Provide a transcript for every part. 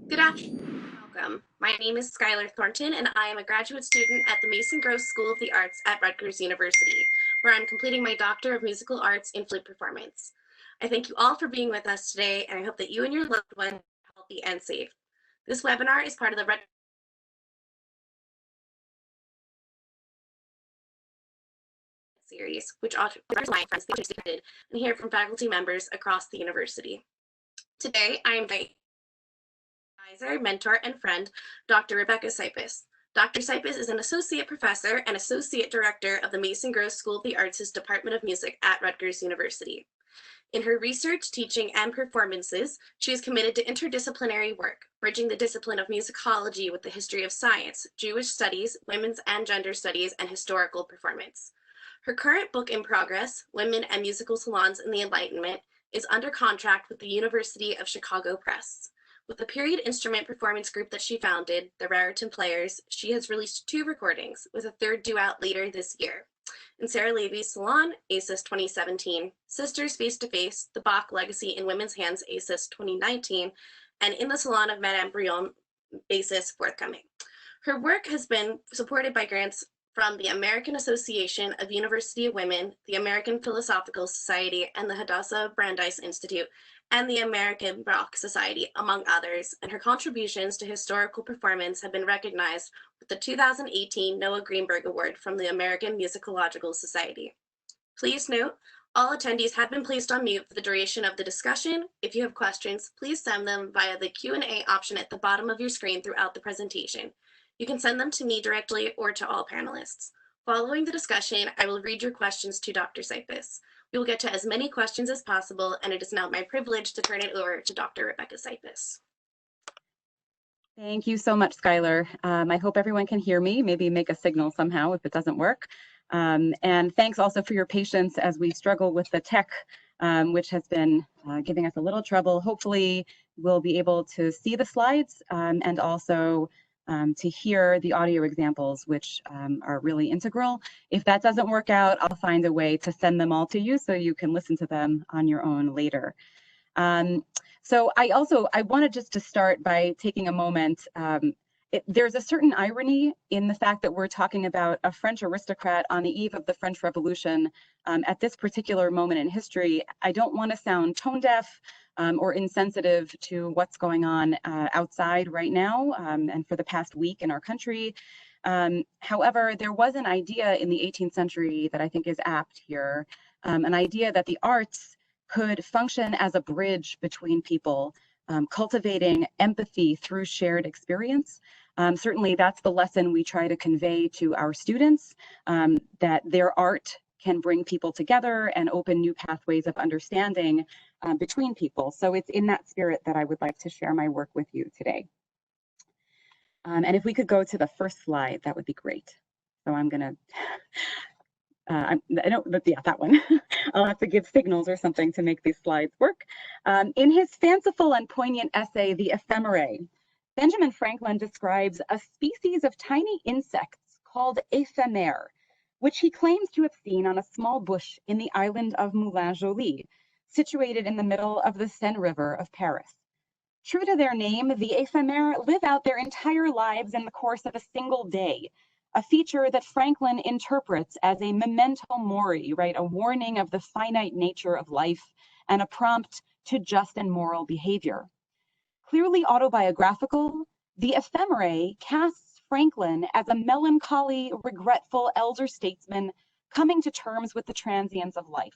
Good afternoon. Welcome. My name is Skylar Thornton, and I am a graduate student at the Mason Gross School of the Arts at Rutgers University, where I'm completing my Doctor of Musical Arts in Flute Performance. I thank you all for being with us today, and I hope that you and your loved ones are healthy and safe. This webinar is part of the Rutgers series, which offers my friends and hear from faculty members across the university. Today, I invite advisor, mentor, and friend, Dr. Rebecca Cypess. Dr. Cypess is an associate professor and associate director of the Mason Gross School of the Arts' Department of Music at Rutgers University. In her research, teaching, and performances, she is committed to interdisciplinary work, bridging the discipline of musicology with the history of science, Jewish studies, women's and gender studies, and historical performance. Her current book in progress, Women and Musical Salons in the Enlightenment, is under contract with the University of Chicago Press. With the period instrument performance group that she founded, the Raritan Players, she has released 2 recordings, with a 3rd due out later this year. In Sarah Levy's Salon, ACES 2017, Sisters Face to Face, The Bach Legacy in Women's Hands, ACES 2019, and In the Salon of Madame Brillon, ACES Forthcoming. Her work has been supported by grants from the American Association of University of Women, the American Philosophical Society, and the Hadassah Brandeis Institute, and the American Baroque Society, among others, and her contributions to historical performance have been recognized with the 2018 Noah Greenberg Award from the American Musicological Society. Please note, all attendees have been placed on mute for the duration of the discussion. If you have questions, please send them via the Q&A option at the bottom of your screen throughout the presentation. You can send them to me directly or to all panelists. Following the discussion, I will read your questions to Dr. Cypess. We will get to as many questions as possible, and it is now my privilege to turn it over to Dr. Rebecca Cypess. Thank you so much, Skylar. I hope everyone can hear me, maybe make a signal somehow if it doesn't work. And thanks also for your patience as we struggle with the tech, which has been giving us a little trouble. Hopefully we'll be able to see the slides and also to hear the audio examples, which are really integral. If that doesn't work out, I'll find a way to send them all to you so you can listen to them on your own later. So I wanted just to start by taking a moment. There's a certain irony in the fact that we're talking about a French aristocrat on the eve of the French Revolution at this particular moment in history. I don't want to sound tone deaf or insensitive to what's going on outside right now and for the past week in our country. However, there was an idea in the 18th century that I think is apt here, an idea that the arts could function as a bridge between people, cultivating empathy through shared experience. Certainly that's the lesson we try to convey to our students, that their art can bring people together and open new pathways of understanding between people. So it's in that spirit that I would like to share my work with you today. And if we could go to the first slide, that would be great. So I'm gonna, that one. I'll have to give signals or something to make these slides work. In his fanciful and poignant essay, The Ephemerae, Benjamin Franklin describes a species of tiny insects called éphémères, which he claims to have seen on a small bush in the island of Moulin-Joly, situated in the middle of the Seine River of Paris. True to their name, the éphémères live out their entire lives in the course of a single day, a feature that Franklin interprets as a memento mori, right? A warning of the finite nature of life and a prompt to just and moral behavior. Clearly autobiographical, the Ephemerae casts Franklin as a melancholy, regretful elder statesman coming to terms with the transience of life.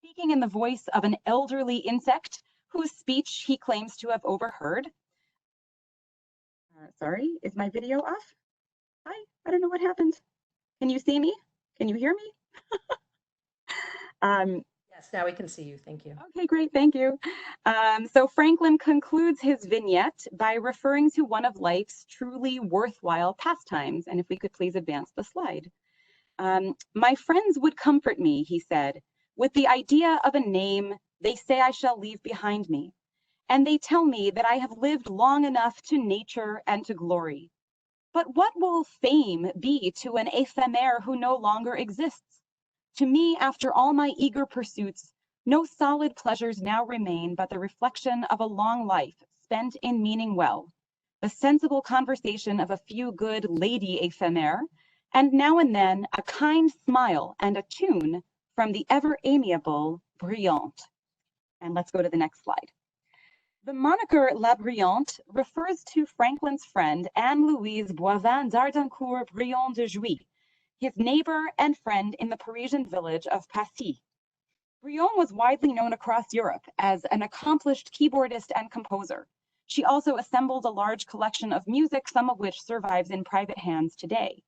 Speaking in the voice of an elderly insect whose speech he claims to have overheard. Sorry, is my video off? Hi, I don't know what happened. Can you see me? Can you hear me? Yes, now we can see you. Thank you. Okay, great. Thank you. So Franklin concludes his vignette by referring to one of life's truly worthwhile pastimes. And if we could please advance the slide. My friends would comfort me, he said, with the idea of a name they say I shall leave behind me. And they tell me that I have lived long enough to nature and to glory. But what will fame be to an éphémère who no longer exists? To me, after all my eager pursuits, no solid pleasures now remain but the reflection of a long life spent in meaning well, the sensible conversation of a few good lady éphémères, and now and then a kind smile and a tune from the ever amiable Brillante. And let's go to the next slide. The moniker La Brillante refers to Franklin's friend Anne-Louise Brillon de Jouy, his neighbor and friend in the Parisian village of Passy. Brillon was widely known across Europe as an accomplished keyboardist and composer. She also assembled a large collection of music, some of which survives in private hands today.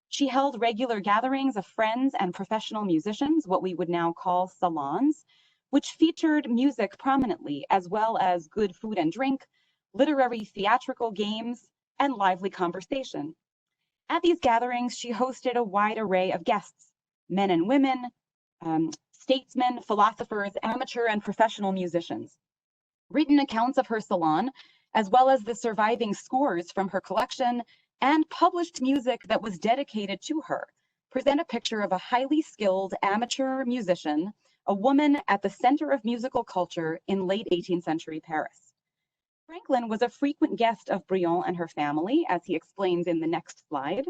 She held regular gatherings of friends and professional musicians, what we would now call salons, which featured music prominently, as well as good food and drink, literary theatrical games, and lively conversation. At these gatherings, she hosted a wide array of guests, men and women, statesmen, philosophers, amateur and professional musicians. Written accounts of her salon, as well as the surviving scores from her collection and published music that was dedicated to her, present a picture of a highly skilled amateur musician, a woman at the center of musical culture in late 18th century Paris. Franklin was a frequent guest of Brillon and her family, as he explains in the next slide.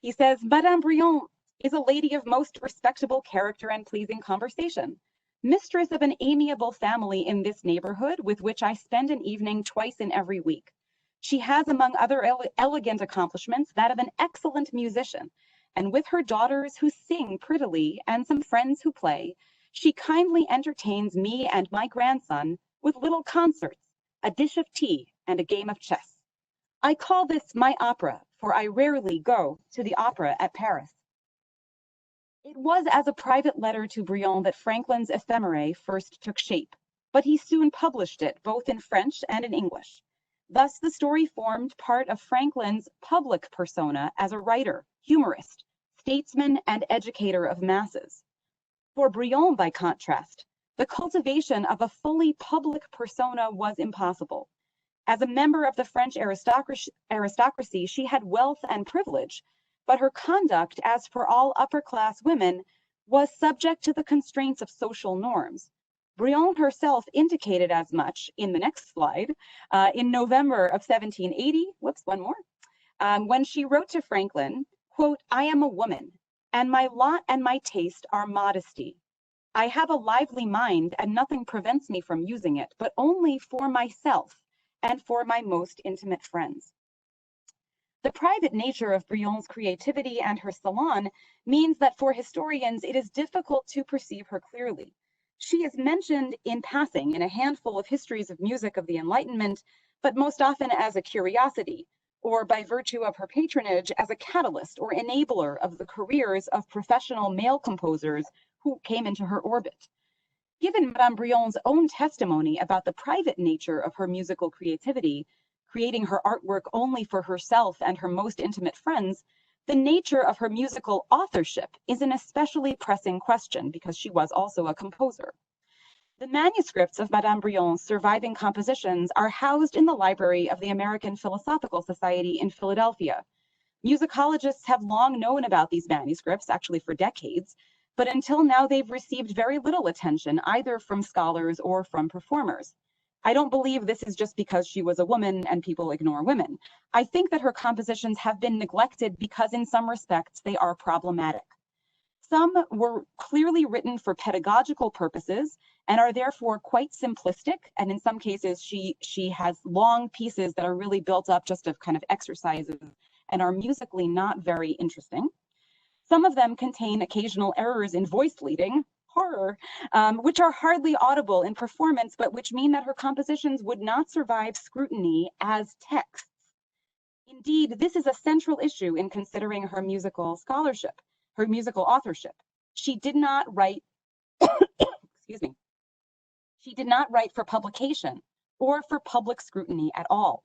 He says, Madame Brillon is a lady of most respectable character and pleasing conversation, mistress of an amiable family in this neighborhood with which I spend an evening twice in every week. She has, among other elegant accomplishments, that of an excellent musician, and with her daughters who sing prettily and some friends who play, she kindly entertains me and my grandson with little concerts, a dish of tea, and a game of chess. I call this my opera, for I rarely go to the opera at Paris. It was as a private letter to Brillon that Franklin's ephemerae first took shape, but he soon published it both in French and in English. Thus, the story formed part of Franklin's public persona as a writer, humorist, statesman, and educator of masses. For Brillon, by contrast, the cultivation of a fully public persona was impossible. As a member of the French aristocracy, she had wealth and privilege, but her conduct, as for all upper-class women, was subject to the constraints of social norms. Brillon herself indicated as much in the next slide, in November of 1780, when she wrote to Franklin, quote, I am a woman, and my lot and my taste are modesty. I have a lively mind, and nothing prevents me from using it, but only for myself and for my most intimate friends. The private nature of Brillon's creativity and her salon means that for historians, it is difficult to perceive her clearly. She is mentioned in passing in a handful of histories of music of the Enlightenment, but most often as a curiosity, or by virtue of her patronage as a catalyst or enabler of the careers of professional male composers who came into her orbit. Given Madame Brillon's own testimony about the private nature of her musical creativity, creating her artwork only for herself and her most intimate friends, the nature of her musical authorship is an especially pressing question because she was also a composer. The manuscripts of Madame Brillon's surviving compositions are housed in the library of the American Philosophical Society in Philadelphia. Musicologists have long known about these manuscripts, actually for decades, but until now they've received very little attention, either from scholars or from performers. I don't believe this is just because she was a woman and people ignore women. I think that her compositions have been neglected because in some respects they are problematic. Some were clearly written for pedagogical purposes and are therefore quite simplistic, and in some cases she has long pieces that are really built up just of kind of exercises and are musically not very interesting. Some of them contain occasional errors in voice leading, horror, which are hardly audible in performance, but which mean that her compositions would not survive scrutiny as texts. Indeed, this is a central issue in considering her musical scholarship, her musical authorship. She did not write, excuse me, she did not write for publication or for public scrutiny at all.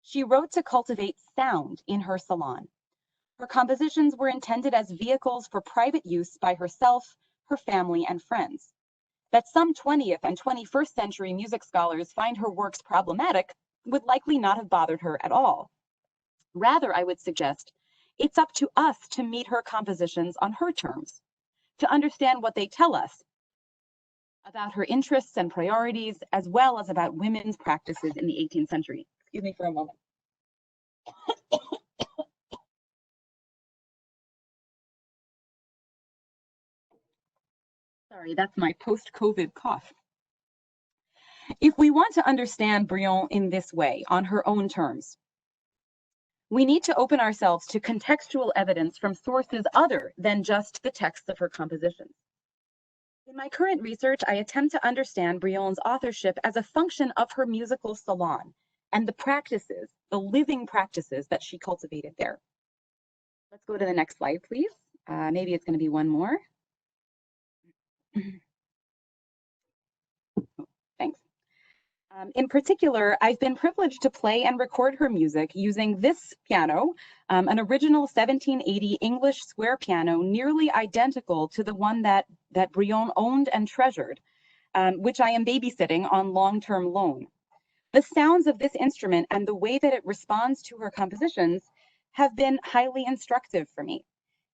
She wrote to cultivate sound in her salon. Her compositions were intended as vehicles for private use by herself, her family, and friends. That some 20th and 21st century music scholars find her works problematic would likely not have bothered her at all. Rather, I would suggest, it's up to us to meet her compositions on her terms, to understand what they tell us, about her interests and priorities, as well as about women's practices in the 18th century. Excuse me for a moment. Sorry, that's my post-COVID cough. If we want to understand Brillon in this way, on her own terms, we need to open ourselves to contextual evidence from sources other than just the texts of her compositions. In my current research, I attempt to understand Brillon's authorship as a function of her musical salon and the practices, the living practices that she cultivated there. Let's go to the next slide, please. Maybe it's going to be one more. Thanks. In particular, I've been privileged to play and record her music using this piano, an original 1780 English square piano, nearly identical to the one that Brillon owned and treasured, which I am babysitting on long-term loan. The sounds of this instrument and the way that it responds to her compositions have been highly instructive for me.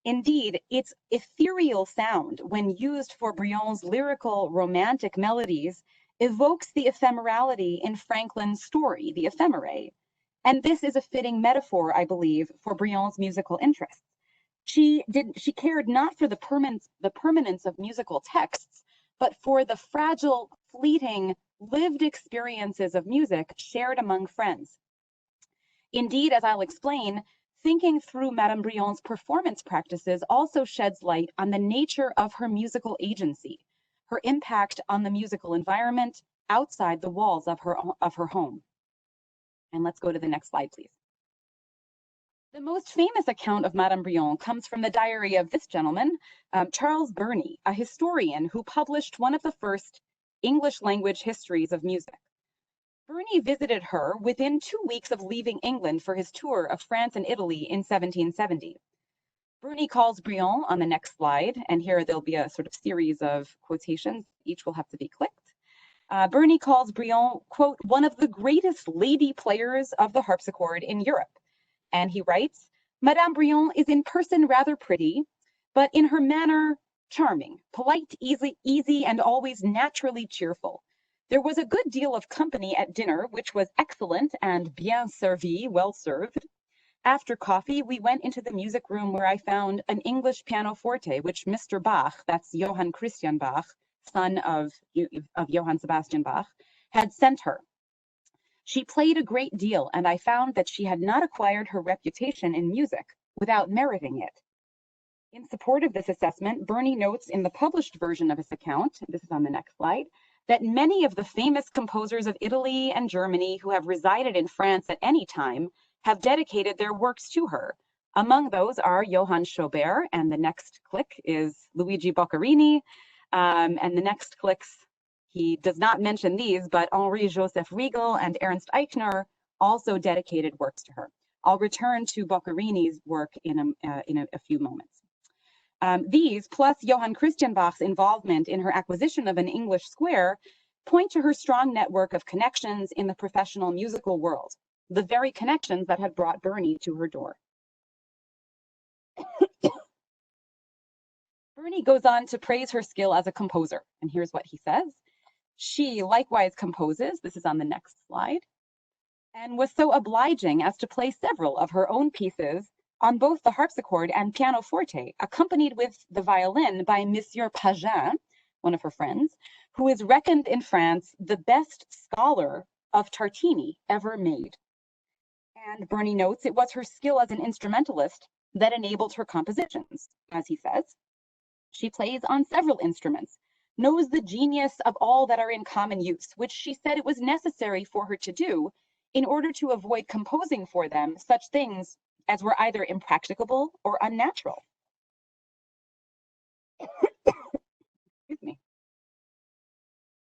Indeed, its ethereal sound, when used for Brillon's lyrical romantic melodies, evokes the ephemerality in Franklin's story, The Ephemerae. And this is a fitting metaphor, I believe, for Brillon's musical interests. She cared not for the permanence of musical texts, but for the fragile, fleeting, lived experiences of music shared among friends. Indeed, as I'll explain, thinking through Madame Brillon's performance practices also sheds light on the nature of her musical agency, her impact on the musical environment outside the walls of her home. And let's go to the next slide, please. The most famous account of Madame Brillon comes from the diary of this gentleman, Charles Burney, a historian who published one of the first English language histories of music. Burney visited her within 2 weeks of leaving England for his tour of France and Italy in 1770. Burney calls Brillon on the next slide, and here there'll be a sort of series of quotations. Each will have to be clicked. Burney calls Brillon, quote, one of the greatest lady players of the harpsichord in Europe. And he writes, Madame Brillon is in person rather pretty, but in her manner charming, polite, easy, and always naturally cheerful. There was a good deal of company at dinner, which was excellent and bien servi, well served. After coffee, we went into the music room where I found an English pianoforte, which Mr. Bach, that's Johann Christian Bach, son of Johann Sebastian Bach, had sent her. She played a great deal, and I found that she had not acquired her reputation in music without meriting it. In support of this assessment, Burney notes in the published version of his account, this is on the next slide, that many of the famous composers of Italy and Germany who have resided in France at any time have dedicated their works to her. Among those are Johann Schobert, and the next click is Luigi Boccherini, and the next clicks, he does not mention these, but Henri-Joseph Riegel and Ernst Eichner also dedicated works to her. I'll return to Boccherini's work in a few moments. These, plus Johann Christian Bach's involvement in her acquisition of an English square, point to her strong network of connections in the professional musical world, the very connections that had brought Burney to her door. Burney goes on to praise her skill as a composer, and here's what he says. She likewise composes, this is on the next slide, and was so obliging as to play several of her own pieces on both the harpsichord and pianoforte, accompanied with the violin by Monsieur Pagin, one of her friends, who is reckoned in France the best scholar of Tartini ever made. And Burney notes it was her skill as an instrumentalist that enabled her compositions, as he says. She plays on several instruments, knows the genius of all that are in common use, which she said it was necessary for her to do in order to avoid composing for them such things as were either impracticable or unnatural. Excuse me.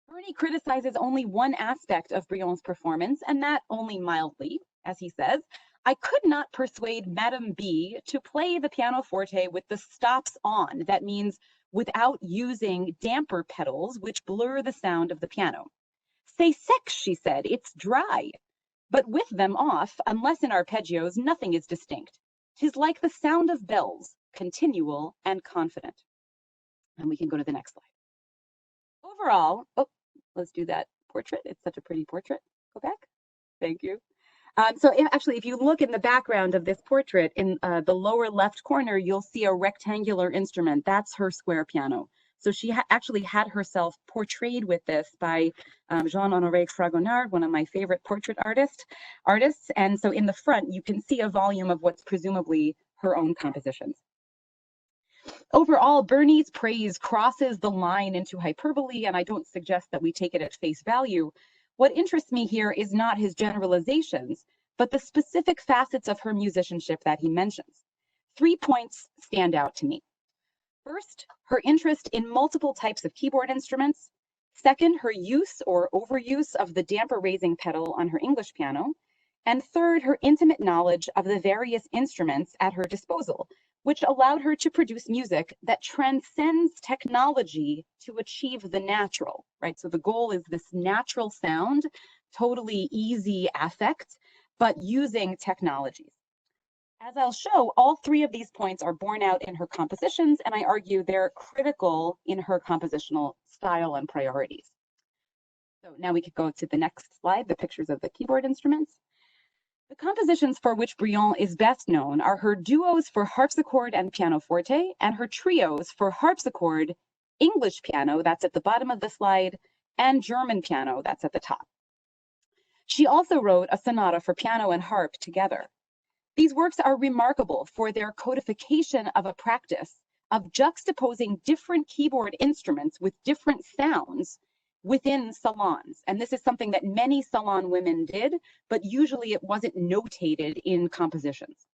Burney criticizes only one aspect of Brillon's performance, and that only mildly, as he says. I could not persuade Madame B to play the pianoforte with the stops on. That means without using damper pedals, which blur the sound of the piano. C'est sec, she said, it's dry. But with them off, unless in arpeggios, nothing is distinct. 'Tis like the sound of bells, continual and confident. And we can go to the next slide. overall, oh, let's do that portrait. It's such a pretty portrait. Go back. Thank you. Actually, if you look in the background of this portrait, in the lower left corner, you'll see a rectangular instrument. That's her square piano. So she actually had herself portrayed with this by Jean-Honoré Fragonard, one of my favorite portrait artists. And so in the front, you can see a volume of what's presumably her own compositions. Overall, Bernie's praise crosses the line into hyperbole, and I don't suggest that we take it at face value. What interests me here is not his generalizations, but the specific facets of her musicianship that he mentions. 3 points stand out to me. First, her interest in multiple types of keyboard instruments. Second, her use or overuse of the damper raising pedal on her English piano. And third, her intimate knowledge of the various instruments at her disposal, which allowed her to produce music that transcends technology to achieve the natural, right? So the goal is this natural sound, totally easy affect, but using technologies. As I'll show, all 3 of these points are borne out in her compositions, and I argue they're critical in her compositional style and priorities. So now we could go to the next slide, the pictures of the keyboard instruments. The compositions for which Brillon is best known are her duos for harpsichord and pianoforte, and her trios for harpsichord, English piano, that's at the bottom of the slide, and German piano, that's at the top. She also wrote a sonata for piano and harp together. These works are remarkable for their codification of a practice of juxtaposing different keyboard instruments with different sounds within salons. And this is something that many salon women did, but usually it wasn't notated in compositions.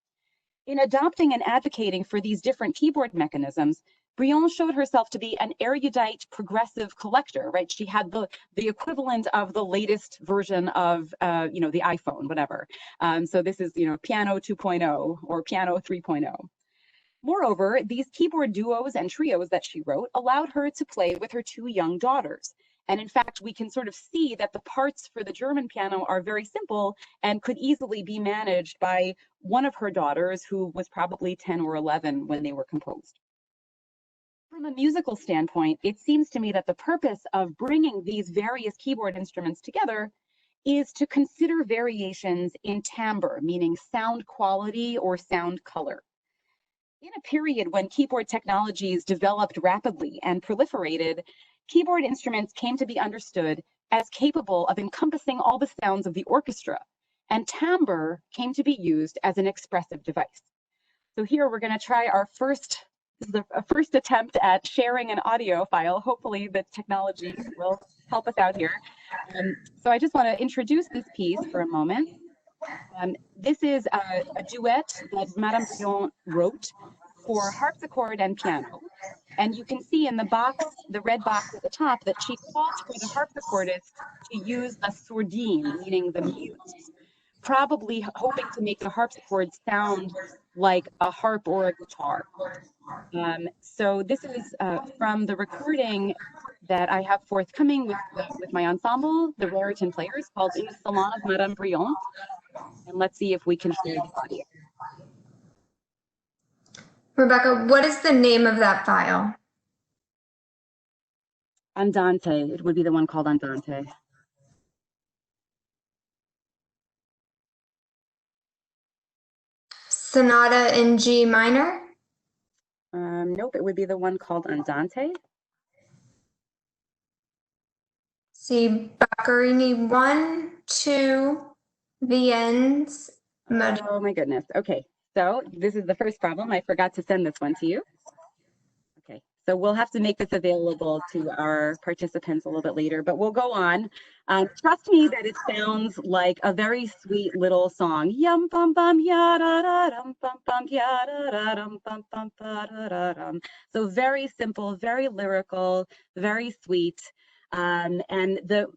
In adopting and advocating for these different keyboard mechanisms, Brillon showed herself to be an erudite progressive collector, right? She had the equivalent of the latest version of, the iPhone, whatever. So this is, Piano 2.0 or Piano 3.0. Moreover, these keyboard duos and trios that she wrote allowed her to play with her 2 young daughters. And in fact, we can sort of see that the parts for the German piano are very simple and could easily be managed by one of her daughters, who was probably 10 or 11 when they were composed. From a musical standpoint, it seems to me that the purpose of bringing these various keyboard instruments together is to consider variations in timbre, meaning sound quality or sound color. In a period when keyboard technologies developed rapidly and proliferated, keyboard instruments came to be understood as capable of encompassing all the sounds of the orchestra, and timbre came to be used as an expressive device. So here we're going to try our first attempt at sharing an audio file. Hopefully the technology will help us out here. So I just want to introduce this piece for a moment. This is a duet that Madame Brillon wrote for harpsichord and piano. And you can see in the box, the red box at the top, that she calls for the harpsichordist to use a sourdine, meaning the mute, probably hoping to make the harpsichord sound like a harp or a guitar. So this is from the recording that I have forthcoming with my ensemble, the Raritan Players, called In the Salon of Madame Brillon. And let's see if we can share the audio. Rebecca, what is the name of that file? Andante. It would be the one called Andante. Sonata in G minor? Nope, it would be the one called Andante. See, Boccherini 1, 2, Viennes. Oh my goodness. Okay, so this is the first problem. I forgot to send this one to you. Okay, so we'll have to make this available to our participants a little bit later, but we'll go on. Trust me that it sounds like a very sweet little song. Yum bum bum ya da da dum bum bum ya da da dum bum bum ba da da dum. So very simple, very lyrical, very sweet. And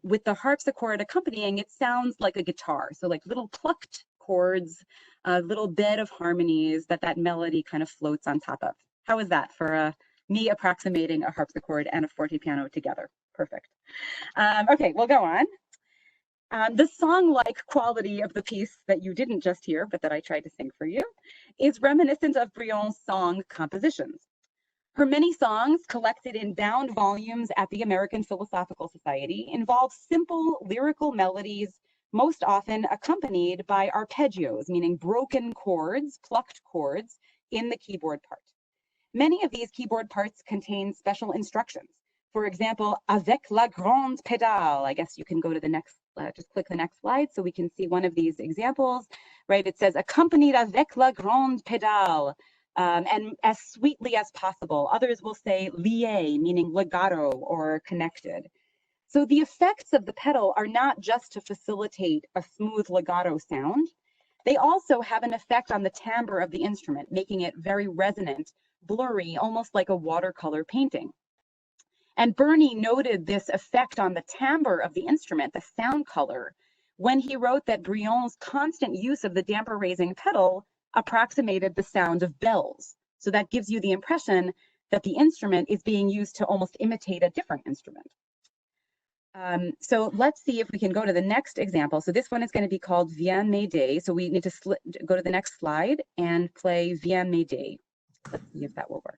with the harpsichord accompanying, it sounds like a guitar. So like little plucked chords, a little bed of harmonies that melody kind of floats on top of. How is that for me approximating a harpsichord and a fortepiano together? Perfect. Okay, we'll go on. The song-like quality of the piece that you didn't just hear, but that I tried to sing for you, is reminiscent of Brillon's song compositions. Her many songs, collected in bound volumes at the American Philosophical Society, involve simple lyrical melodies, most often accompanied by arpeggios, meaning broken chords, plucked chords, in the keyboard part. Many of these keyboard parts contain special instructions. For example, avec la grande pédale. I guess you can go to the next, just click the next slide so we can see one of these examples, right? It says accompanied avec la grande pédale, and as sweetly as possible. Others will say lié, meaning legato or connected. So the effects of the pedal are not just to facilitate a smooth legato sound. They also have an effect on the timbre of the instrument, making it very resonant, blurry, almost like a watercolor painting. And Burney noted this effect on the timbre of the instrument, the sound color, when he wrote that Brillon's constant use of the damper raising pedal approximated the sound of bells. So that gives you the impression that the instrument is being used to almost imitate a different instrument. So let's see if we can go to the next example. So this one is going to be called Viens m'aider. So we need to go to the next slide and play Viens m'aider. Let's see if that will work.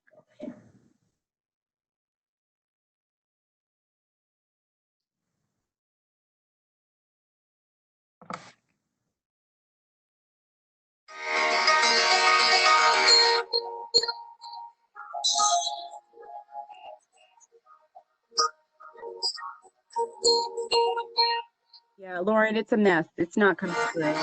Yeah, Lauren, it's a mess. It's not coming through.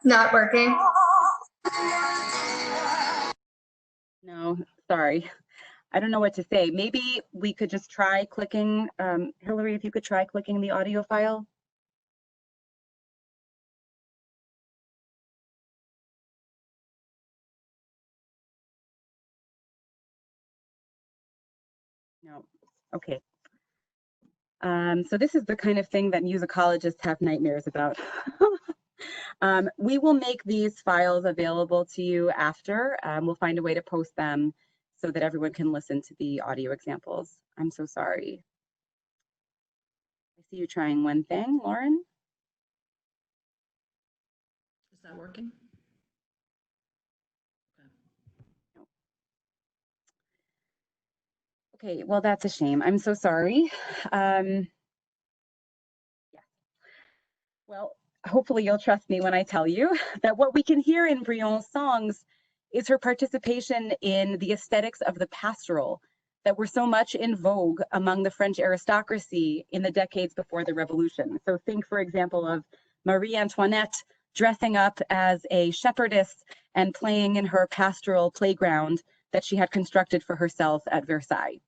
Not working. No, sorry. I don't know what to say. Maybe we could just try clicking, Hillary, if you could try clicking the audio file. No, okay. So this is the kind of thing that musicologists have nightmares about. We will make these files available to you after. We'll find a way to post them so that everyone can listen to the audio examples. I'm so sorry. I see you trying one thing, Lauren. Is that working? Okay, well, that's a shame. I'm so sorry. Yeah. Well, hopefully you'll trust me when I tell you that what we can hear in Brillon's songs is her participation in the aesthetics of the pastoral that were so much in vogue among the French aristocracy in the decades before the Revolution. So think, for example, of Marie Antoinette dressing up as a shepherdess and playing in her pastoral playground that she had constructed for herself at Versailles.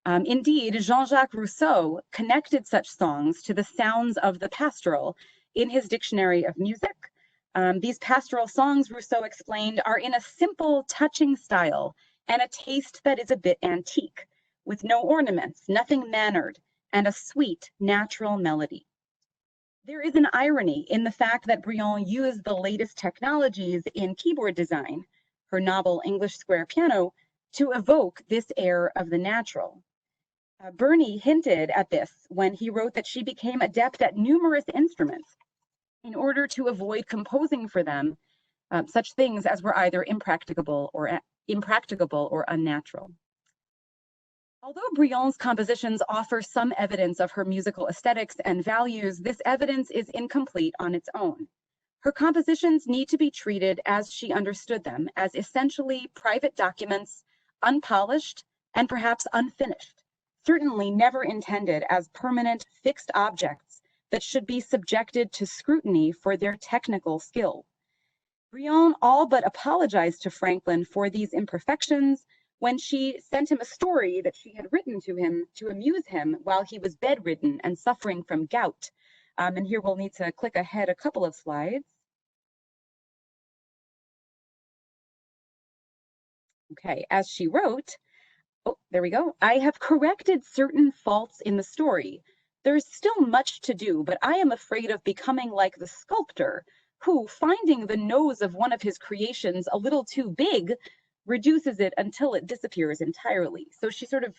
Indeed, Jean-Jacques Rousseau connected such songs to the sounds of the pastoral in his Dictionary of Music. These pastoral songs, Rousseau explained, are in a simple, touching style and a taste that is a bit antique, with no ornaments, nothing mannered, and a sweet, natural melody. There is an irony in the fact that Brillon used the latest technologies in keyboard design, her novel English Square Piano, to evoke this air of the natural. Burney hinted at this when he wrote that she became adept at numerous instruments in order to avoid composing for them such things as were either impracticable or unnatural. Although Brillon's compositions offer some evidence of her musical aesthetics and values, this evidence is incomplete on its own. Her compositions need to be treated as she understood them, as essentially private documents, unpolished and perhaps unfinished, certainly never intended as permanent fixed objects that should be subjected to scrutiny for their technical skill. Brillon all but apologized to Franklin for these imperfections when she sent him a story that she had written to him to amuse him while he was bedridden and suffering from gout. And here we'll need to click ahead a couple of slides. Okay, as she wrote, oh, there we go. I have corrected certain faults in the story. There's still much to do, but I am afraid of becoming like the sculptor who, finding the nose of one of his creations a little too big, reduces it until it disappears entirely. So she sort of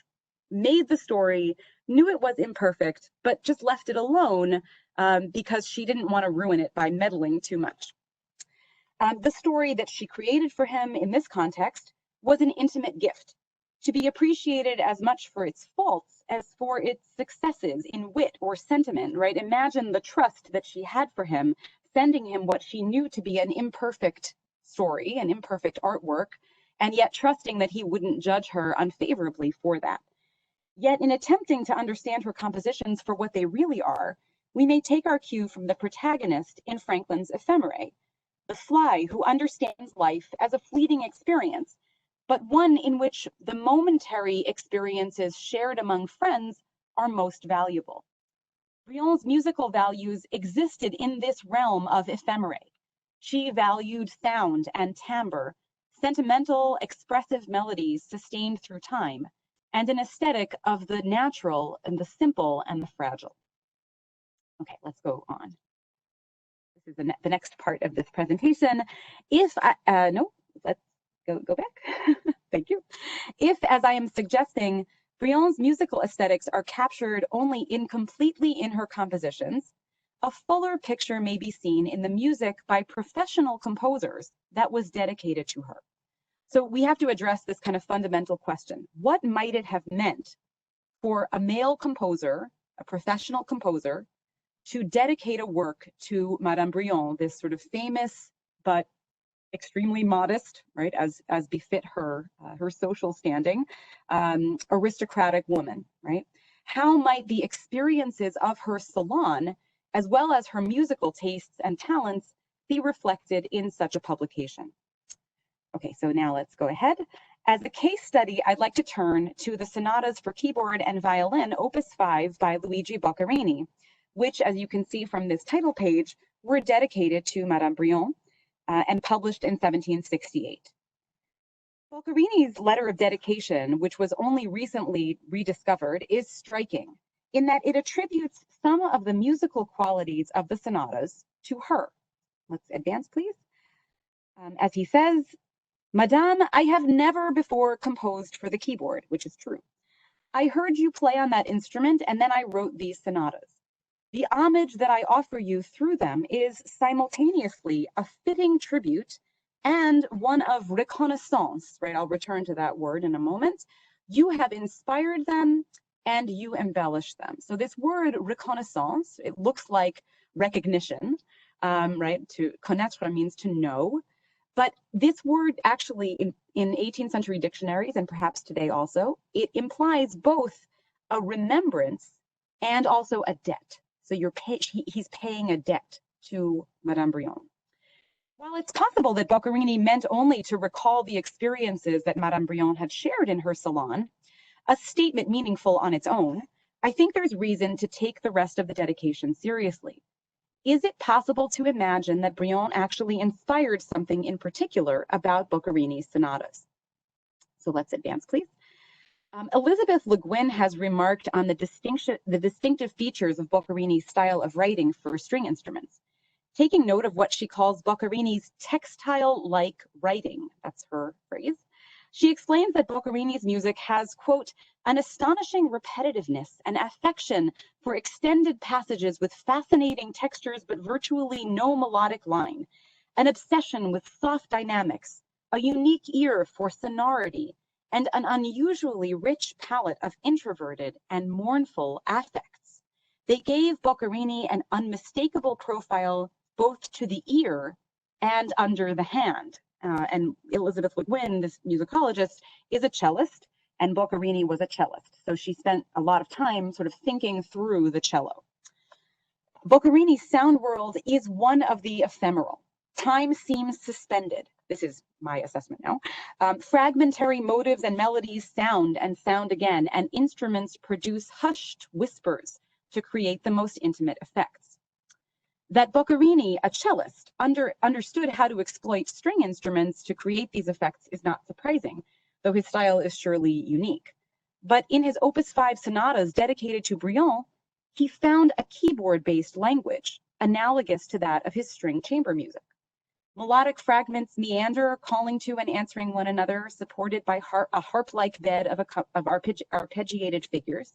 made the story, knew it was imperfect, but just left it alone because she didn't want to ruin it by meddling too much. The story that she created for him in this context was an intimate gift, to be appreciated as much for its faults as for its successes in wit or sentiment, right? Imagine the trust that she had for him, sending him what she knew to be an imperfect story, an imperfect artwork, and yet trusting that he wouldn't judge her unfavorably for that. Yet in attempting to understand her compositions for what they really are, we may take our cue from the protagonist in Franklin's Ephemerae, the fly who understands life as a fleeting experience, but one in which the momentary experiences shared among friends are most valuable. Brillon's musical values existed in this realm of ephemerae. She valued sound and timbre, sentimental, expressive melodies sustained through time, and an aesthetic of the natural and the simple and the fragile. Okay, let's go on. This is the next part of this presentation. Let's go back. Thank you. If, as I am suggesting, Brillon's musical aesthetics are captured only incompletely in her compositions, a fuller picture may be seen in the music by professional composers that was dedicated to her. So we have to address this kind of fundamental question. What might it have meant for a male composer, a professional composer, to dedicate a work to Madame Brillon, this sort of famous but extremely modest, right, as befit her her social standing, aristocratic woman, right? How might the experiences of her salon, as well as her musical tastes and talents, be reflected in such a publication? Okay, so now let's go ahead. As a case study, I'd like to turn to the sonatas for keyboard and violin, Opus 5 by Luigi Boccherini, which, as you can see from this title page, were dedicated to Madame Brillon and published in 1768. Boccherini's letter of dedication, which was only recently rediscovered, is striking in that it attributes some of the musical qualities of the sonatas to her. Let's advance, please. As he says, "Madame, I have never before composed for the keyboard," which is true. "I heard you play on that instrument, and then I wrote these sonatas. The homage that I offer you through them is simultaneously a fitting tribute and one of reconnaissance," right? I'll return to that word in a moment. "You have inspired them and you embellish them." So this word reconnaissance, it looks like recognition, right? To connaître means to know. But this word actually in 18th century dictionaries, and perhaps today also, it implies both a remembrance and also a debt. So he's paying a debt to Madame Brillon. While it's possible that Boccherini meant only to recall the experiences that Madame Brillon had shared in her salon, a statement meaningful on its own, I think there's reason to take the rest of the dedication seriously. Is it possible to imagine that Brillon actually inspired something in particular about Boccherini's sonatas? So let's advance, please. Elizabeth Le Guin has remarked on the distinctive features of Boccherini's style of writing for string instruments, taking note of what she calls Boccherini's textile-like writing. That's her phrase. She explains that Boccherini's music has, quote, "an astonishing repetitiveness and affection for extended passages with fascinating textures but virtually no melodic line, an obsession with soft dynamics, a unique ear for sonority, and an unusually rich palette of introverted and mournful affects. They gave Boccherini an unmistakable profile both to the ear and under the hand." And Elizabeth Le Guin, this musicologist, is a cellist, and Boccherini was a cellist. So she spent a lot of time sort of thinking through the cello. Boccherini's sound world is one of the ephemeral. Time seems suspended. This is my assessment now. Fragmentary motives and melodies sound and sound again, and instruments produce hushed whispers to create the most intimate effects. That Boccherini, a cellist, understood how to exploit string instruments to create these effects is not surprising, though his style is surely unique. But in his Opus 5 sonatas dedicated to Brillon, he found a keyboard-based language analogous to that of his string chamber music. Melodic fragments meander, calling to and answering one another, supported by a harp-like bed of arpeggiated figures.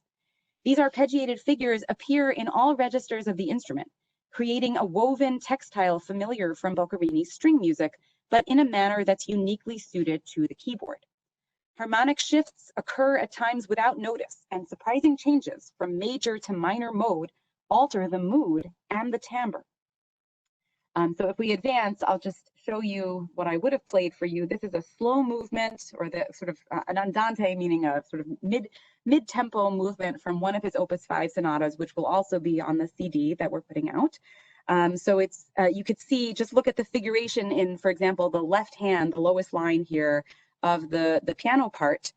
These arpeggiated figures appear in all registers of the instrument, creating a woven textile familiar from Boccherini's string music, but in a manner that's uniquely suited to the keyboard. Harmonic shifts occur at times without notice, and surprising changes from major to minor mode alter the mood and the timbre. So if we advance, I'll just show you what I would have played for you. This is a slow movement, or the sort of an andante, meaning a sort of mid-tempo movement from one of his Opus 5 sonatas, which will also be on the CD that we're putting out. So it's you could see, just look at the figuration in, for example, the left hand, the lowest line here of the piano part,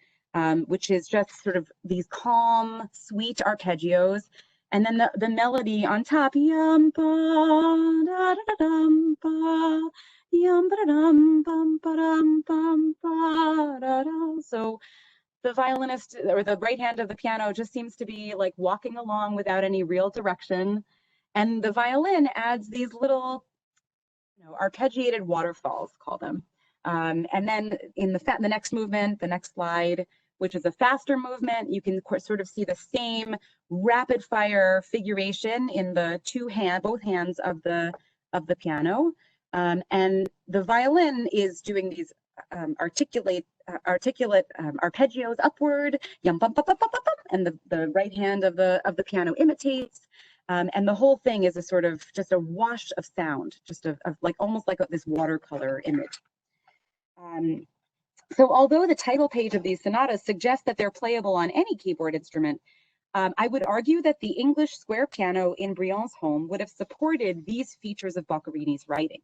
which is just sort of these calm, sweet arpeggios. And then the melody on top, yum ba da da dum ba, yum ba da dum bum ba dum bum ba da da. So the violinist, or the right hand of the piano, just seems to be like walking along without any real direction, and the violin adds these little, arpeggiated waterfalls, call them. And then in the next movement, the next slide, which is a faster movement, you can sort of see the same rapid fire figuration in the both hands of the piano. And the violin is doing these articulate arpeggios upward, yum bum bum bum bum bum, and the right hand of the piano imitates. And the whole thing is a sort of just a wash of sound, just of like almost like this watercolor image. So although the title page of these sonatas suggests that they're playable on any keyboard instrument, I would argue that the English square piano in Brillon's home would have supported these features of Boccherini's writing.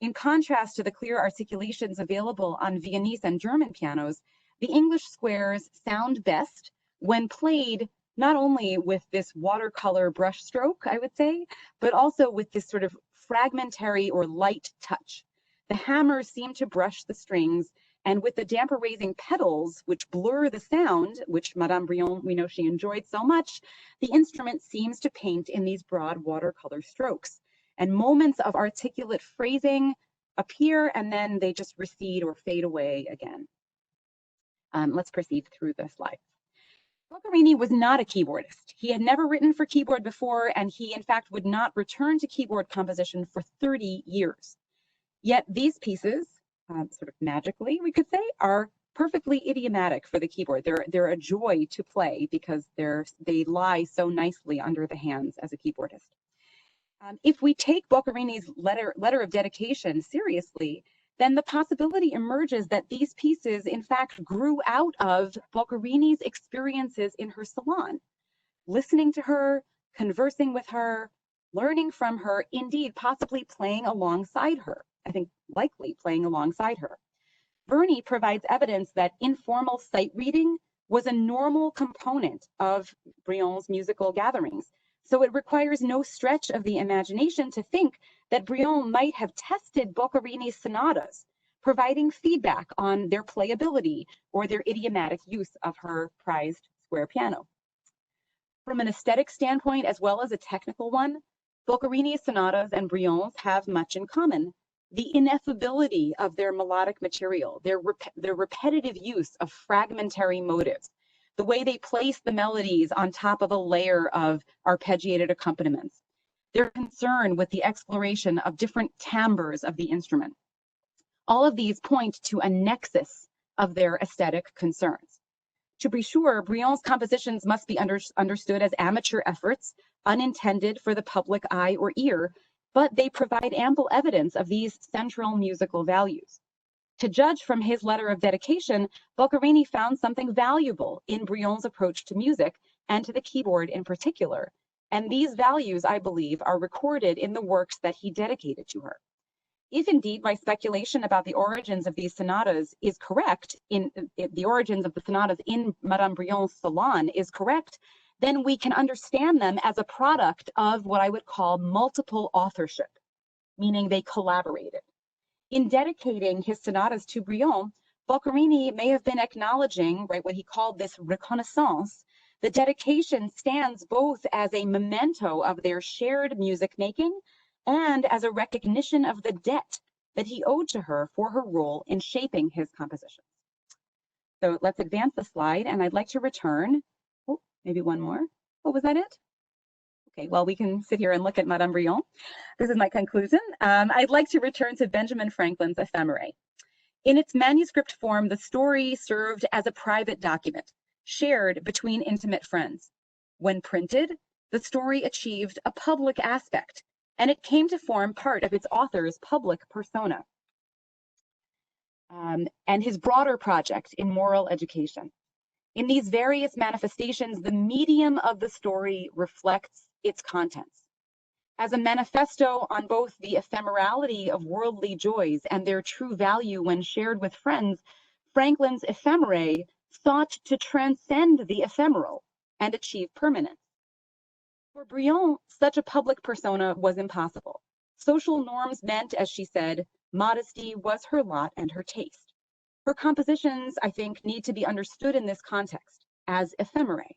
In contrast to the clear articulations available on Viennese and German pianos, the English squares sound best when played not only with this watercolor brush stroke, I would say, but also with this sort of fragmentary or light touch. The hammers seem to brush the strings, and with the damper raising pedals, which blur the sound, which Madame Brillon, we know she enjoyed so much, the instrument seems to paint in these broad watercolor strokes. And moments of articulate phrasing appear, and then they just recede or fade away again. Let's proceed through the slides. Boccherini was not a keyboardist. He had never written for keyboard before, and he, in fact, would not return to keyboard composition for 30 years. Yet these pieces, sort of magically, we could say, are perfectly idiomatic for the keyboard. They're a joy to play because they lie so nicely under the hands as a keyboardist. If we take Boccherini's letter of dedication seriously, then the possibility emerges that these pieces, in fact, grew out of Boccherini's experiences in her salon, listening to her, conversing with her, learning from her, indeed, possibly playing alongside her. I think likely playing alongside her. Verney provides evidence that informal sight reading was a normal component of Brillon's musical gatherings. So it requires no stretch of the imagination to think that Brillon might have tested Boccherini's sonatas, providing feedback on their playability or their idiomatic use of her prized square piano. From an aesthetic standpoint, as well as a technical one, Boccherini's sonatas and Brillon's have much in common. The ineffability of their melodic material, their repetitive use of fragmentary motives, the way they place the melodies on top of a layer of arpeggiated accompaniments, their concern with the exploration of different timbres of the instrument. All of these point to a nexus of their aesthetic concerns. To be sure, Brillon's compositions must be understood as amateur efforts, unintended for the public eye or ear, but they provide ample evidence of these central musical values. To judge from his letter of dedication, Boccherini found something valuable in Brillon's approach to music and to the keyboard in particular. And these values, I believe, are recorded in the works that he dedicated to her. If indeed my speculation about the origins of these sonatas is correct, the origins of the sonatas in Madame Brillon's salon is correct, then we can understand them as a product of what I would call multiple authorship, meaning they collaborated. In dedicating his sonatas to Brillon, Boccherini may have been acknowledging, right, what he called this reconnaissance. The dedication stands both as a memento of their shared music making and as a recognition of the debt that he owed to her for her role in shaping his compositions. So let's advance the slide, and I'd like to return. Oh, maybe one more. Oh, was that it? Okay, well, we can sit here and look at Madame Brillon. This is my conclusion. I'd like to return to Benjamin Franklin's Ephemerae. In its manuscript form, the story served as a private document, shared between intimate friends. When printed, the story achieved a public aspect, and it came to form part of its author's public persona and his broader project in moral education. In these various manifestations, the medium of the story reflects its contents. As a manifesto on both the ephemerality of worldly joys and their true value when shared with friends, Franklin's Ephemerae sought to transcend the ephemeral and achieve permanence. For Brillon, such a public persona was impossible. Social norms meant, as she said, modesty was her lot and her taste. Her compositions, I think, need to be understood in this context as ephemerae.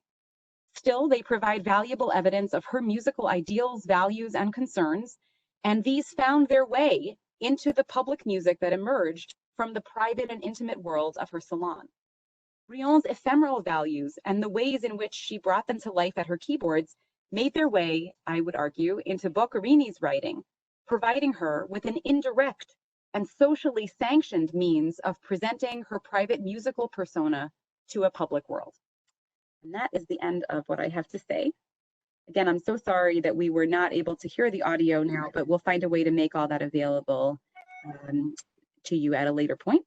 Still, they provide valuable evidence of her musical ideals, values, and concerns, and these found their way into the public music that emerged from the private and intimate world of her salon. Brillon's ephemeral values and the ways in which she brought them to life at her keyboards made their way, I would argue, into Boccarini's writing, providing her with an indirect and socially sanctioned means of presenting her private musical persona to a public world. And that is the end of what I have to say. Again, I'm so sorry that we were not able to hear the audio now, but we'll find a way to make all that available to you at a later point.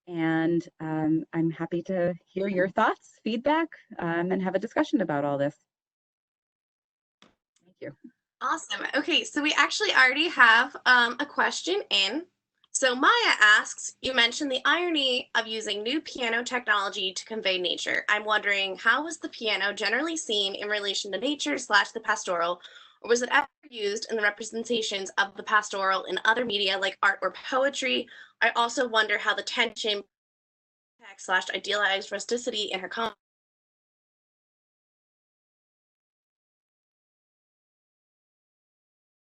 And I'm happy to hear your thoughts, feedback, and have a discussion about all this. Thank you. Awesome. Okay, so we actually already have a question in. So Maya asks, you mentioned the irony of using new piano technology to convey nature. I'm wondering, how was the piano generally seen in relation to nature / the pastoral, or was it ever used in the representations of the pastoral in other media like art or poetry? I also wonder how the tension / idealized rusticity in her comments.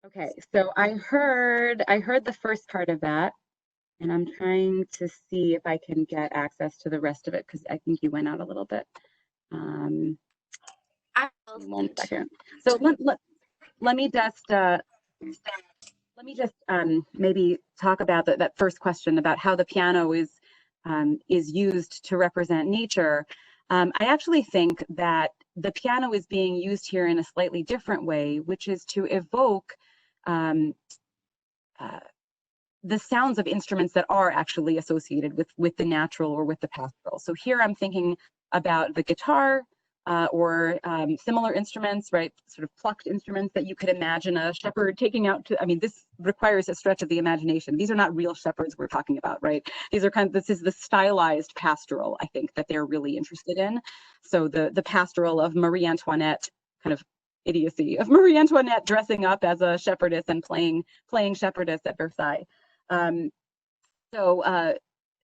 Okay, so I heard the first part of that, and I'm trying to see if I can get access to the rest of it because I think you went out a little bit. One second. So let me just maybe talk about that first question about how the piano is used to represent nature. I actually think that the piano is being used here in a slightly different way, which is to evoke the sounds of instruments that are actually associated with the natural or with the pastoral. So here I'm thinking about the guitar or similar instruments, right? Sort of plucked instruments that you could imagine a shepherd taking out to, I mean, this requires a stretch of the imagination. These are not real shepherds we're talking about, right? These are this is the stylized pastoral, I think, that they're really interested in. So the pastoral of Marie Antoinette, kind of idiocy of Marie Antoinette dressing up as a shepherdess and playing shepherdess at Versailles.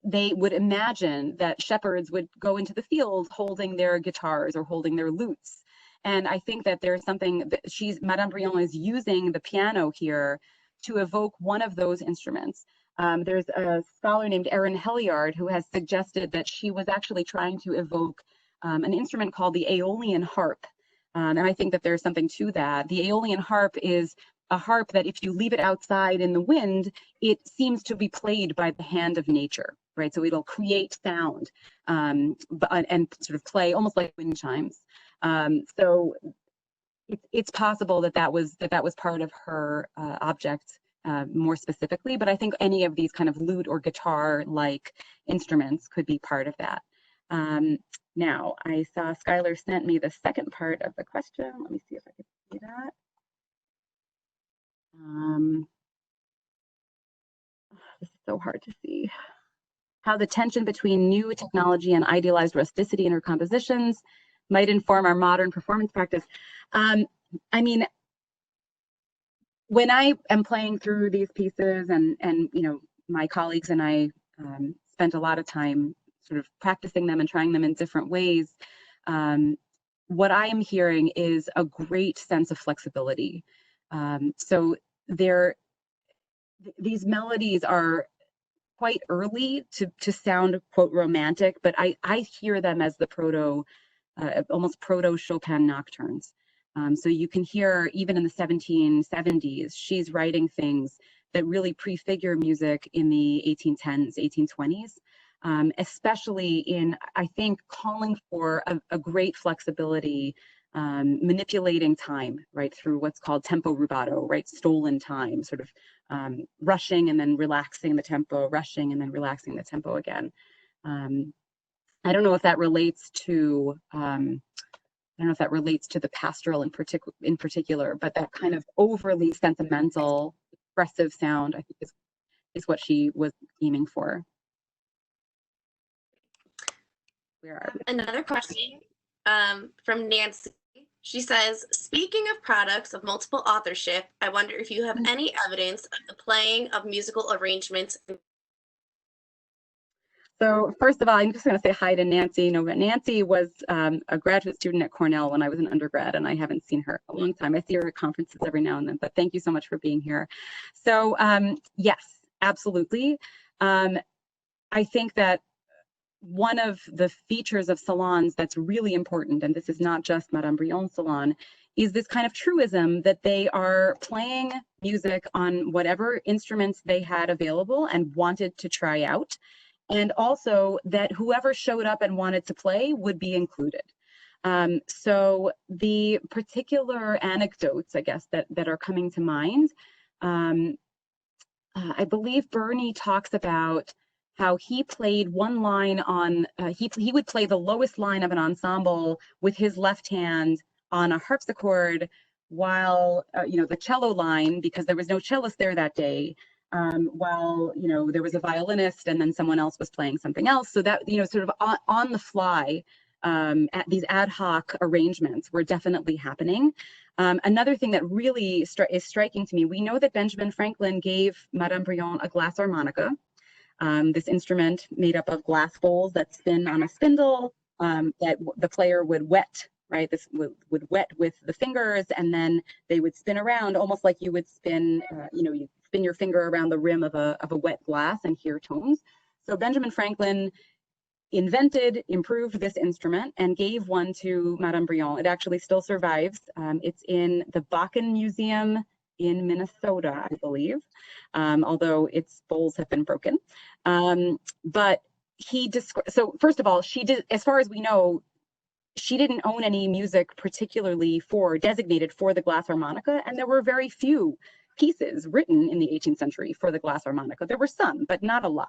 They would imagine that shepherds would go into the field holding their guitars or holding their lutes. And I think that there's something that Madame Brillon is using the piano here to evoke one of those instruments. There's a scholar named Erin Heliard who has suggested that she was actually trying to evoke an instrument called the Aeolian harp. And I think that there's something to that. The Aeolian harp is a harp that if you leave it outside in the wind, it seems to be played by the hand of nature, right? So it'll create sound and sort of play almost like wind chimes. So it's possible that was part of her object more specifically, but I think any of these kind of lute or guitar-like instruments could be part of that. Now, I saw Skylar sent me the second part of the question. Let me see if I can see that. This is so hard to see. How the tension between new technology and idealized rusticity in her compositions might inform our modern performance practice. I mean, when I am playing through these pieces and you know, my colleagues and I spent a lot of time sort of practicing them and trying them in different ways, what I am hearing is a great sense of flexibility. So there these melodies are quite early to sound, quote, romantic, but I hear them as the almost proto Chopin nocturnes. So you can hear, even in the 1770s, she's writing things that really prefigure music in the 1810s, 1820s, especially in, I think, calling for a great flexibility, manipulating time, right, through what's called tempo rubato, right, stolen time, sort of rushing and then relaxing the tempo, rushing and then relaxing the tempo again. I don't know if that relates to the pastoral in particular, but that kind of overly sentimental, expressive sound, I think, is what she was aiming for. Another question from Nancy. She says, speaking of products of multiple authorship, I wonder if you have any evidence of the playing of musical arrangements. So first of all, I'm just going to say hi to Nancy. No, but Nancy was a graduate student at Cornell when I was an undergrad, and I haven't seen her a long time. I see her at conferences every now and then, but thank you so much for being here. So yes, absolutely. I think that one of the features of salons that's really important, and this is not just Madame Brillon's salon, is this kind of truism that they are playing music on whatever instruments they had available and wanted to try out, and also that whoever showed up and wanted to play would be included. So the particular anecdotes, I guess, that are coming to mind, I believe Bernie talks about how he played one line on, he would play the lowest line of an ensemble with his left hand on a harpsichord, while, the cello line, because there was no cellist there that day, while, there was a violinist and then someone else was playing something else. So that, sort of on the fly, these ad hoc arrangements were definitely happening. Another thing that really is striking to me, we know that Benjamin Franklin gave Madame Brillon a glass harmonica, this instrument made up of glass bowls that spin on a spindle, that the player would wet, right? This would wet with the fingers, and then they would spin around, almost like you would spin, you spin your finger around the rim of a wet glass and hear tones. So Benjamin Franklin improved this instrument and gave one to Madame Brillon. It actually still survives. It's in the Bakken Museum in Minnesota, I believe, although its bowls have been broken. But so first of all, she did, as far as we know, she didn't own any music particularly designated for the glass harmonica, and there were very few pieces written in the 18th century for the glass harmonica. There were some, but not a lot.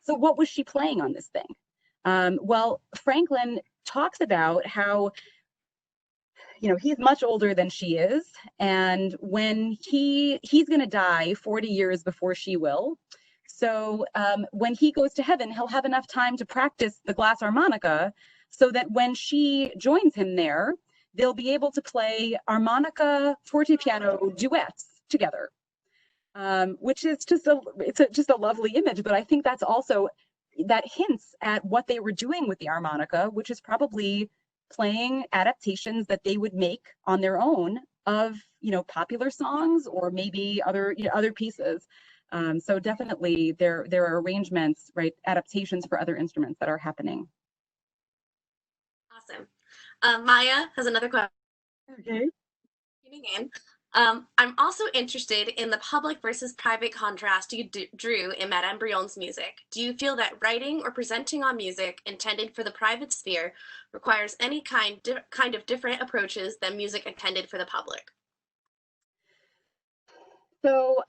So what was she playing on this thing? Well, Franklin talks about how, he's much older than she is, and when he's going to die 40 years before she will. So when he goes to heaven, he'll have enough time to practice the glass harmonica, so that when she joins him there, they'll be able to play harmonica fortepiano duets together, which is just a lovely image. But I think that's also, that hints at what they were doing with the harmonica, which is probably playing adaptations that they would make on their own of, popular songs or maybe other pieces. So definitely there are arrangements, right, adaptations for other instruments that are happening. Awesome. Maya has another question. Okay. I'm also interested in the public versus private contrast you drew in Madame Brillon's music. Do you feel that writing or presenting on music intended for the private sphere requires any kind of different approaches than music intended for the public? So,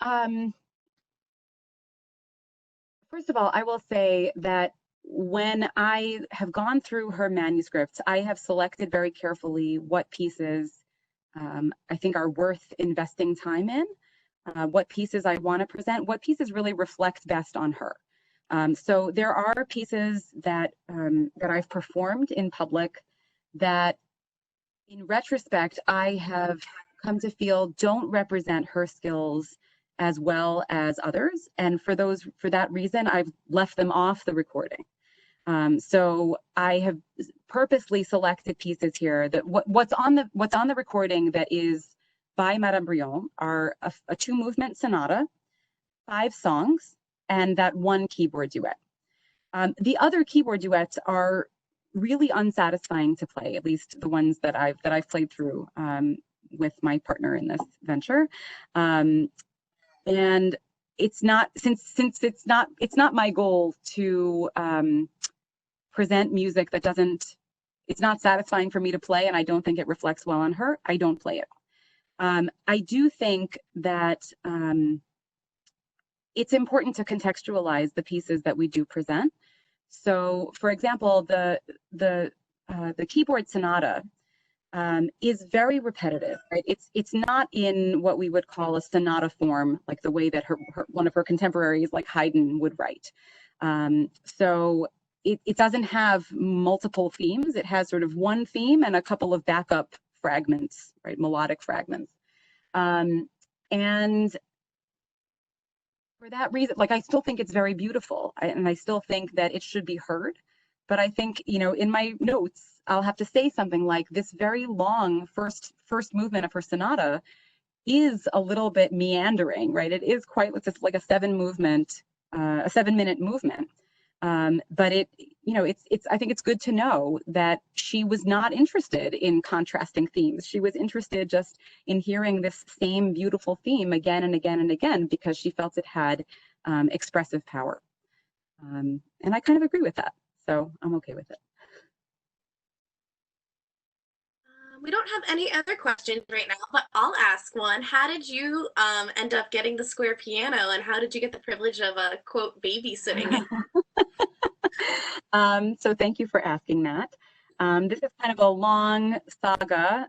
first of all, I will say that when I have gone through her manuscripts, I have selected very carefully what pieces I think are worth investing time in, what pieces I want to present, what pieces really reflect best on her. So there are pieces that I've performed in public that, in retrospect, I have come to feel don't represent her skills as well as others, and for that reason, I've left them off the recording. So I have purposely selected pieces here that what's on the recording that is by Madame Brillon are a 2-movement sonata, 5 songs and that 1 keyboard duet. The other keyboard duets are really unsatisfying to play, at least the ones that I've played through with my partner in this venture. And it's not, since it's not my goal to present music that it's not satisfying for me to play, and I don't think it reflects well on her, I don't play it. I do think that it's important to contextualize the pieces that we do present. So, for example, the keyboard sonata is very repetitive, right? It's not in what we would call a sonata form, like the way that one of her contemporaries, like Haydn, would write. So it doesn't have multiple themes. It has sort of one theme and a couple of backup fragments, right? Melodic fragments. And for that reason, like, I still think it's very beautiful, and I still think that it should be heard. But I think, you know, in my notes, I'll have to say something like, this very long first movement of her sonata is a little bit meandering, right? It is quite, it's like a 7-minute movement. But it, you know, I think it's good to know that she was not interested in contrasting themes. She was interested just in hearing this same beautiful theme again and again and again, because she felt it had expressive power. And I kind of agree with that, so I'm okay with it. We don't have any other questions right now, but I'll ask one. How did you end up getting the square piano, and how did you get the privilege of quote babysitting? So thank you for asking that. This is kind of a long saga,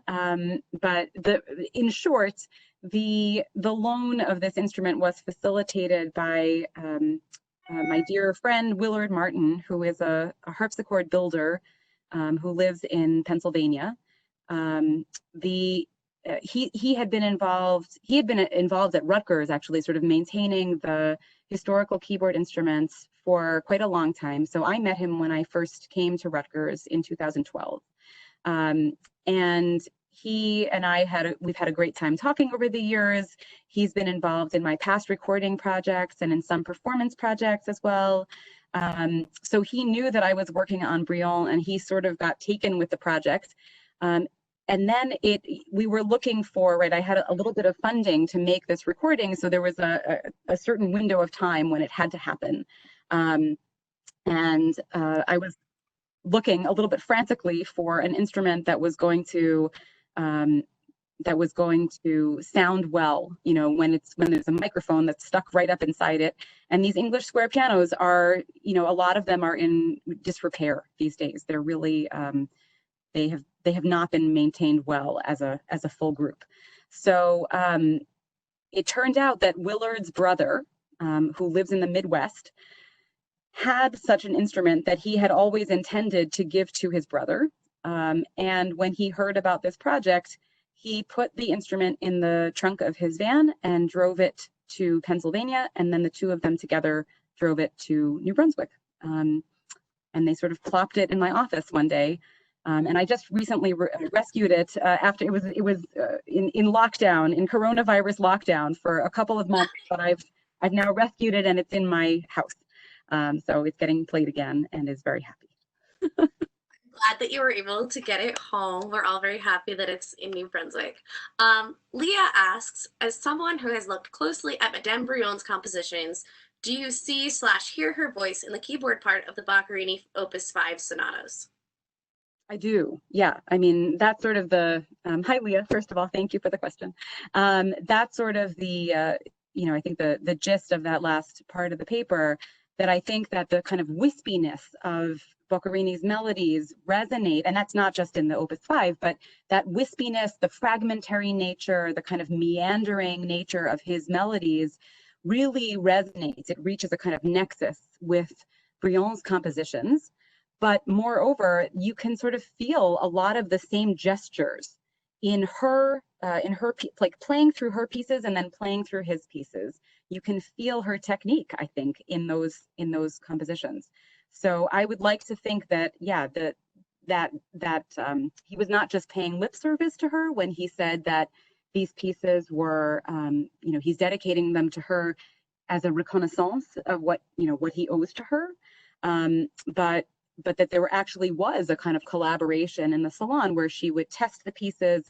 but in short, the loan of this instrument was facilitated by my dear friend Willard Martin, who is a harpsichord builder who lives in Pennsylvania. He had been involved at Rutgers, actually, sort of maintaining the historical keyboard instruments for quite a long time. So I met him when I first came to Rutgers in 2012. And he and we've had a great time talking over the years. He's been involved in my past recording projects and in some performance projects as well. So he knew that I was working on Brillon, and he sort of got taken with the project. And then we were looking for, right, I had a little bit of funding to make this recording, so there was a certain window of time when it had to happen. I was looking a little bit frantically for an instrument that was going to sound well, you know, when there's a microphone that's stuck right up inside it. And these English square pianos are, you know, a lot of them are in disrepair these days. They're really they have not been maintained well as a full group. So it turned out that Willard's brother, who lives in the Midwest, had such an instrument that he had always intended to give to his brother. And when he heard about this project, he put the instrument in the trunk of his van and drove it to Pennsylvania, and then the two of them together drove it to New Brunswick. And they sort of plopped it in my office one day. And I just recently rescued it after it was in lockdown, in coronavirus lockdown for a couple of months. But I've now rescued it, and it's in my house. So it's getting played again, and is very happy. Glad that you were able to get it home. We're all very happy that it's in New Brunswick. Leah asks, as someone who has looked closely at Madame Brillon's compositions, do you see/hear her voice in the keyboard part of the Boccherini Opus 5 sonatas? I do, yeah. I mean, that's sort of the, hi Leah, first of all, thank you for the question. That's sort of the, you know, I think the gist of that last part of the paper, that I think that the kind of wispiness of Boccherini's melodies resonate, and that's not just in the Opus 5, but that wispiness, the fragmentary nature, the kind of meandering nature of his melodies really resonates. It reaches a kind of nexus with Brillon's compositions. But moreover, you can sort of feel a lot of the same gestures in her like playing through her pieces and then playing through his pieces. You can feel her technique, I think, in those compositions. So I would like to think that, yeah, that he was not just paying lip service to her when he said that these pieces were, you know, he's dedicating them to her. as a reconnaissance of what, what he owes to her. But that there actually was a kind of collaboration in the salon where she would test the pieces.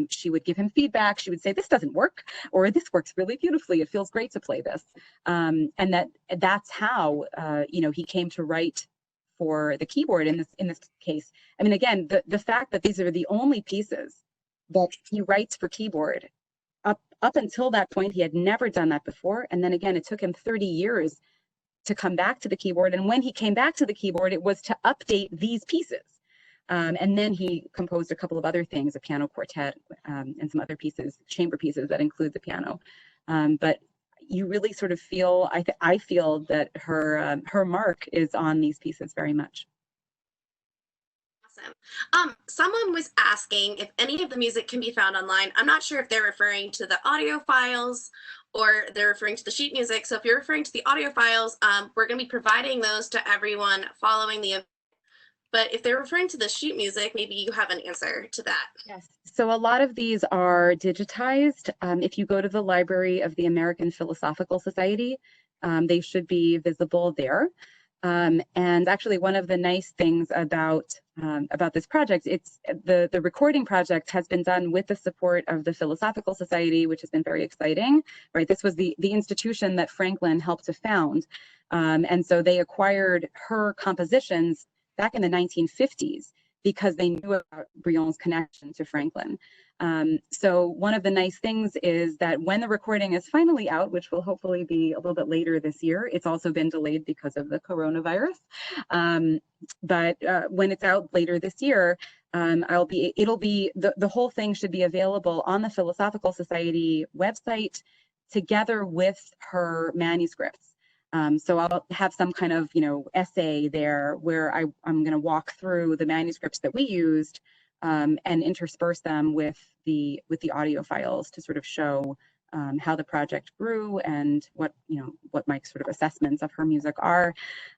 She would give him feedback. She would say, this doesn't work, or this works really beautifully. It feels great to play this. And that's how, he came to write for the keyboard in this case. I mean, again, the fact that these are the only pieces that he writes for keyboard, up until that point, he had never done that before. And then again, it took him 30 years to come back to the keyboard. And when he came back to the keyboard, it was to update these pieces. And then he composed a couple of other things, a piano quartet, and some other pieces, chamber pieces that include the piano. But you really sort of feel, I feel that her mark is on these pieces very much. Awesome. Someone was asking if any of the music can be found online. I'm not sure if they're referring to the audio files or they're referring to the sheet music. So if you're referring to the audio files, we're going to be providing those to everyone following the event. But if they're referring to the sheet music, maybe you have an answer to that. Yes. So a lot of these are digitized. If you go to the Library of the American Philosophical Society, they should be visible there. And actually, one of the nice things about this project, it's the recording project has been done with the support of the Philosophical Society, which has been very exciting, right? This was the institution that Franklin helped to found. And so they acquired her compositions back in the 1950s because they knew about Brillon's connection to Franklin. So one of the nice things is that when the recording is finally out, which will hopefully be a little bit later this year, it's also been delayed because of the coronavirus. But when it's out later this year, the whole thing should be available on the Philosophical Society website together with her manuscripts. So I'll have some kind of, essay there where I'm going to walk through the manuscripts that we used and intersperse them with the audio files to sort of show how the project grew and what my sort of assessments of her music are.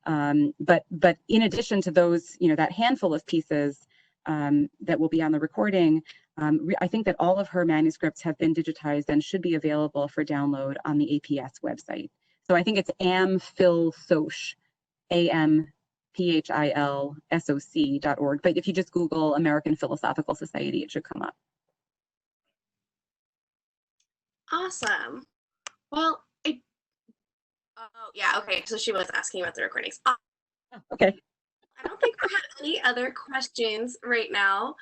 But in addition to those, that handful of pieces that will be on the recording, I think that all of her manuscripts have been digitized and should be available for download on the APS website. So I think it's amphilsoc, AMPHILSOC.org. But if you just Google American Philosophical Society, it should come up. Awesome. Well, oh yeah, okay. So she was asking about the recordings. Okay. I don't think we have any other questions right now.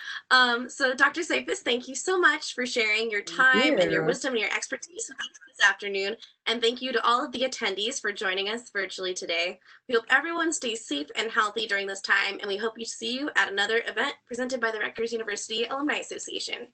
So Dr. Cypess, thank you so much for sharing your time and your wisdom and your expertise with us this afternoon. And thank you to all of the attendees for joining us virtually today. We hope everyone stays safe and healthy during this time, and we hope to see you at another event presented by the Rutgers University Alumni Association.